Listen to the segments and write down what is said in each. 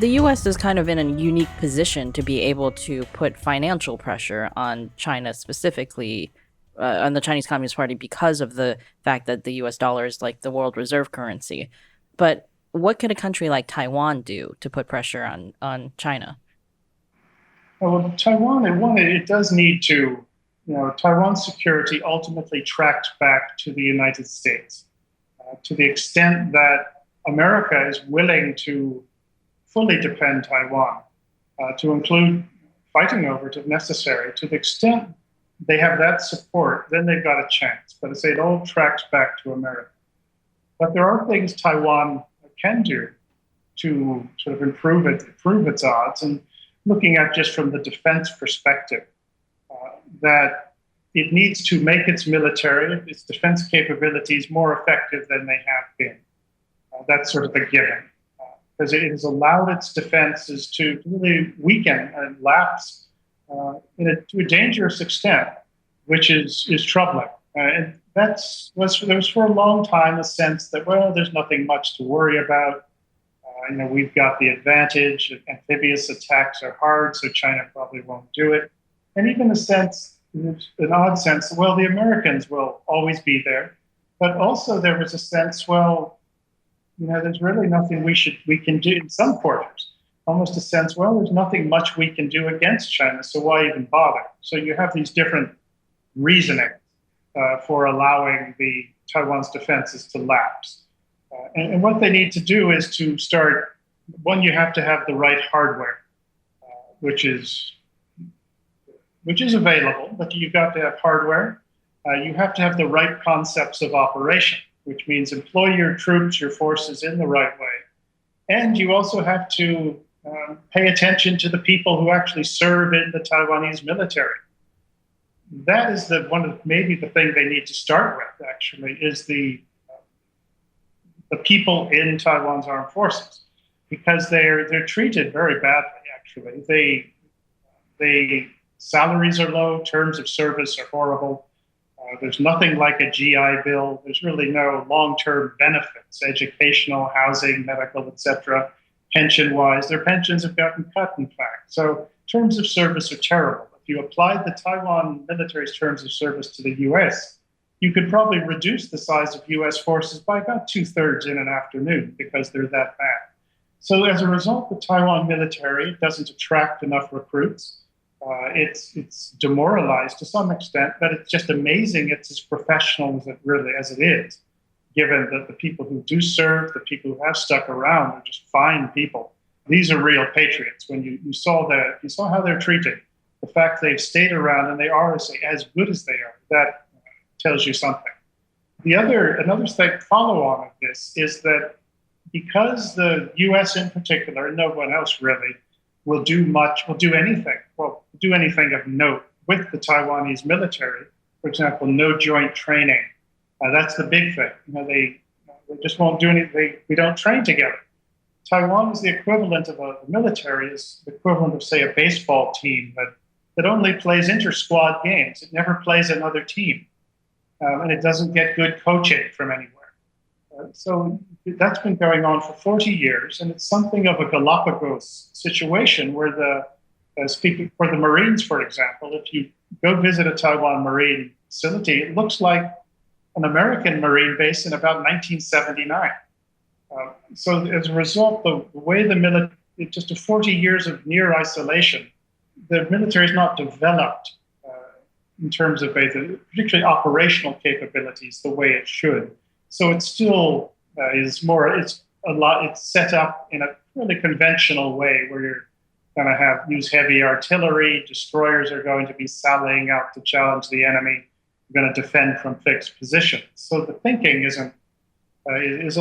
the US is kind of in a unique position to be able to put financial pressure on China specifically, on the Chinese Communist Party because of the fact that the US dollar is like the world reserve currency. But what could a country like Taiwan do to put pressure on China? Well, Taiwan, it does need to, Taiwan's security ultimately tracked back to the United States. To the extent that America is willing to fully defend Taiwan, to include fighting over it if necessary, to the extent they have that support, then they've got a chance. But I say it all tracks back to America. But there are things Taiwan can do to sort of improve its odds. And looking at just from the defense perspective, that it needs to make its military, its defense capabilities more effective than they have been. That's sort of a given, because it has allowed its defenses to really weaken and lapse to a dangerous extent, which is troubling. And there was for a long time a sense that, well, there's nothing much to worry about. We've got the advantage. Amphibious attacks are hard, so China probably won't do it. And even an odd sense, well, the Americans will always be there. But also there was a sense, well, there's really nothing we can do in some quarters. Almost a sense, well, there's nothing much we can do against China, so why even bother? So you have these different reasoning for allowing the Taiwan's defenses to lapse. And what they need to do is to start, one, you have to have the right hardware, which is available, but you've got to have hardware. You have to have the right concepts of operation, which means employ your troops, your forces in the right way. And you also have to pay attention to the people who actually serve in the Taiwanese military. That is maybe the thing they need to start with, actually, is the people in Taiwan's armed forces, because they're treated very badly, actually. They salaries are low, terms of service are horrible. There's nothing like a GI Bill. There's really no long-term benefits, educational, housing, medical, etc. Pension-wise, their pensions have gotten cut, in fact. So terms of service are terrible. If you applied the Taiwan military's terms of service to the U.S., you could probably reduce the size of U.S. forces by about 2/3 in an afternoon because they're that bad. So as a result, the Taiwan military doesn't attract enough recruits. It's demoralized to some extent, but it's just amazing it's as professional as it is, given that the people who do serve, the people who have stuck around are just fine people. These are real patriots. When you saw how they're treated, the fact they've stayed around and they are as good as they are, that tells you something. Another thing follow-on of this is that because the U.S. in particular, and no one else really, will do anything of note with the Taiwanese military. For example, no joint training. That's the big thing. They just won't do anything. We don't train together. Taiwan is the equivalent of the military is the equivalent of, say, a baseball team that only plays inter-squad games. It never plays another team. And it doesn't get good coaching from anywhere. So that's been going on for 40 years, and it's something of a Galapagos situation where speaking for the Marines, for example, if you go visit a Taiwan Marine facility, it looks like an American Marine base in about 1979. So as a result, the way the military, just 40 years of near isolation, the military is not developed in terms of particularly operational capabilities the way it should. So it still it's set up in a really conventional way where you're going to use heavy artillery, destroyers are going to be sallying out to challenge the enemy, you're going to defend from fixed positions. So the thinking is a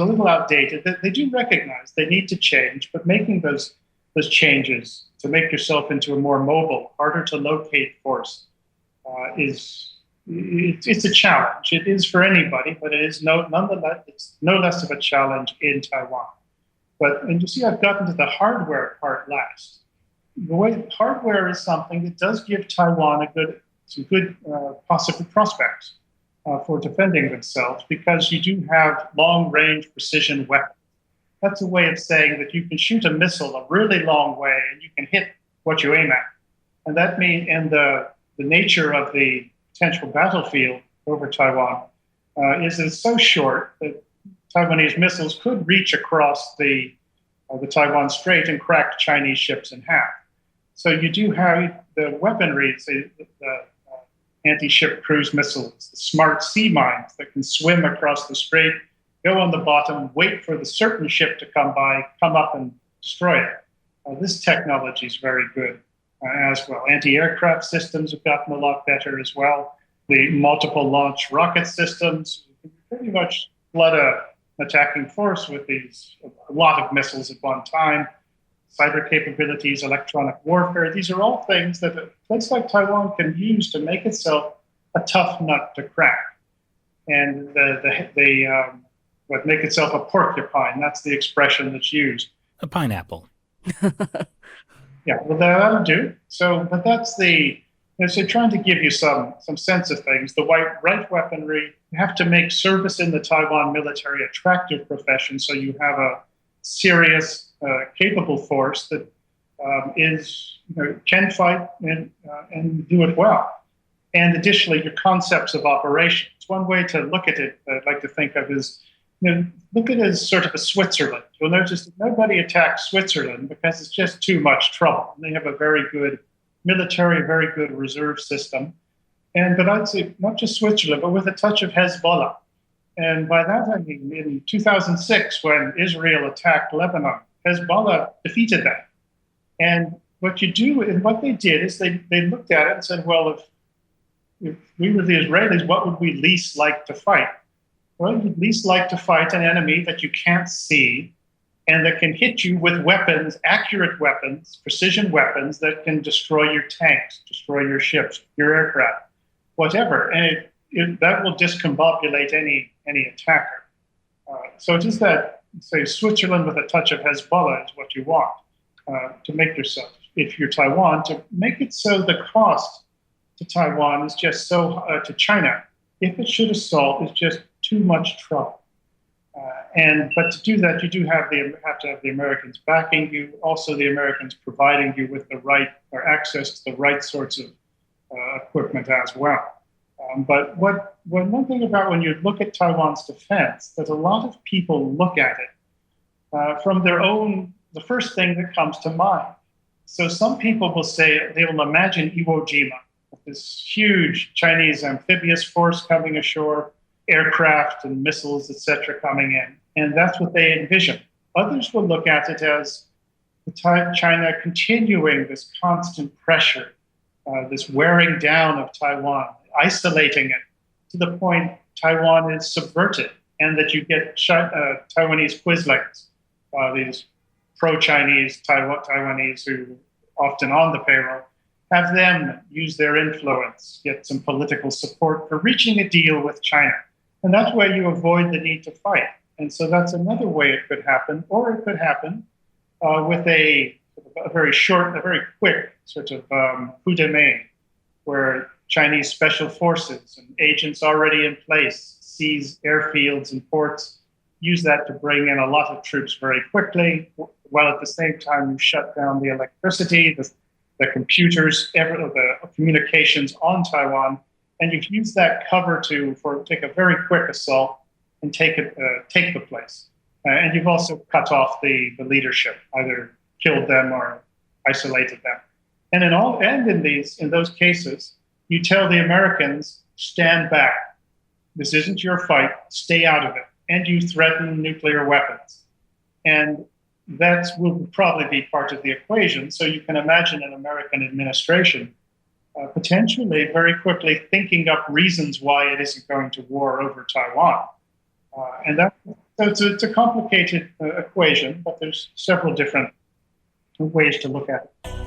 little outdated. They do recognize they need to change, but making those changes to make yourself into a more mobile, harder to locate force it's a challenge. It is for anybody, but it is nonetheless, it's no less of a challenge in Taiwan. And you see, I've gotten to the hardware part last. The way hardware is something that does give Taiwan some good possible prospects for defending themselves, because you do have long-range precision weapons. That's a way of saying that you can shoot a missile a really long way and you can hit what you aim at. And that means, and the nature of the potential battlefield over Taiwan is it's so short that Taiwanese missiles could reach across the Taiwan Strait and crack Chinese ships in half. So you do have the weaponry, the anti-ship cruise missiles, the smart sea mines that can swim across the strait, go on the bottom, wait for the certain ship to come by, come up and destroy it. This technology is very good as well. Anti-aircraft systems have gotten a lot better as well. The multiple launch rocket systems, you can pretty much flood an attacking force with a lot of missiles at one time. Cyber capabilities, electronic warfare, these are all things that a place like Taiwan can use to make itself a tough nut to crack. And make itself a porcupine, that's the expression that's used. A pineapple. Yeah, well, that'll do. So, but that's so trying to give you some sense of things. The right weaponry, you have to make service in the Taiwan military attractive profession, so you have a serious, capable force that can fight and do it well. And additionally, your concepts of operations. One way to look at it, I'd like to think of is, look at it as sort of a Switzerland. You'll notice that nobody attacks Switzerland because it's just too much trouble. They have a very good military, very good reserve system. But I'd say not just Switzerland, but with a touch of Hezbollah. And by that, I mean, in 2006, when Israel attacked Lebanon, Hezbollah defeated them. And what they did is they looked at it and said, well, if we were the Israelis, what would we least like to fight? Well, you'd least like to fight an enemy that you can't see and that can hit you with weapons, accurate weapons, precision weapons that can destroy your tanks, destroy your ships, your aircraft, whatever. And that will discombobulate any attacker. So it is that, say, Switzerland with a touch of Hezbollah is what you want to make yourself, if you're Taiwan, to make it so the cost to Taiwan is just to China, if it should assault, is just too much trouble. But to do that, you do have to have the Americans backing you, also the Americans providing you with the right or access to the right sorts of equipment as well. But one thing about when you look at Taiwan's defense, that a lot of people look at it from the first thing that comes to mind. So some people will say, they will imagine Iwo Jima, this huge Chinese amphibious force coming ashore, aircraft and missiles, etc., coming in. And that's what they envision. Others will look at it as China continuing this constant pressure, this wearing down of Taiwan, isolating it to the point Taiwan is subverted, and that you get Taiwanese quislings, these pro-Chinese Taiwanese who often on the payroll, have them use their influence, get some political support for reaching a deal with China. And that's where you avoid the need to fight. And so that's another way it could happen, or it could happen with a very short, a very quick sort of coup de main, where Chinese special forces and agents already in place seize airfields and ports, use that to bring in a lot of troops very quickly, while at the same time you shut down the electricity, the computers, the communications on Taiwan, and you've used that cover to take a very quick assault and take the place. And you've also cut off the leadership, either killed them or isolated them. And in those cases, you tell the Americans, stand back. This isn't your fight. Stay out of it. And you threaten nuclear weapons. And that will probably be part of the equation. So you can imagine an American administration potentially very quickly thinking up reasons why it isn't going to war over Taiwan. It's a complicated equation, but there's several different ways to look at it.